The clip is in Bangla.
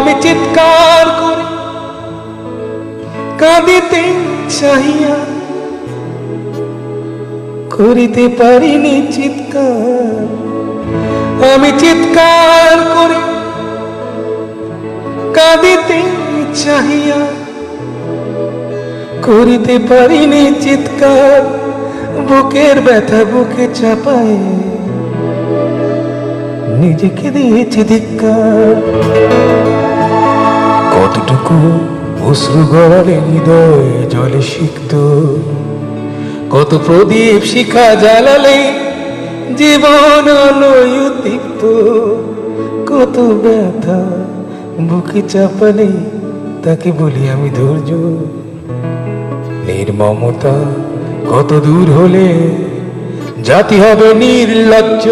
আমি চিৎকার করে কাঁদিতে চাহিয়া করিতে পারিনি চিৎকার। আমি চিৎকার করে কাঁদিতে চাহিয়া করিতে পারিনি চিৎকার। বুকের ব্যথা বুকে চাপায় নিজেকে দিয়েছি ধিক্কার। কতটুকু অশ্রু গড়ালে হৃদয় জলে সিক্ত, কত প্রদীপ শিখা জ্বালালে জীবন আলোয় উদ্দীপ্ত। কত ব্যথা বুকে চাপালে তাকে বলি আমি ধৈর্য। নির্মমতা কত দূর হলে জাতি হবে নির্লজ্জ।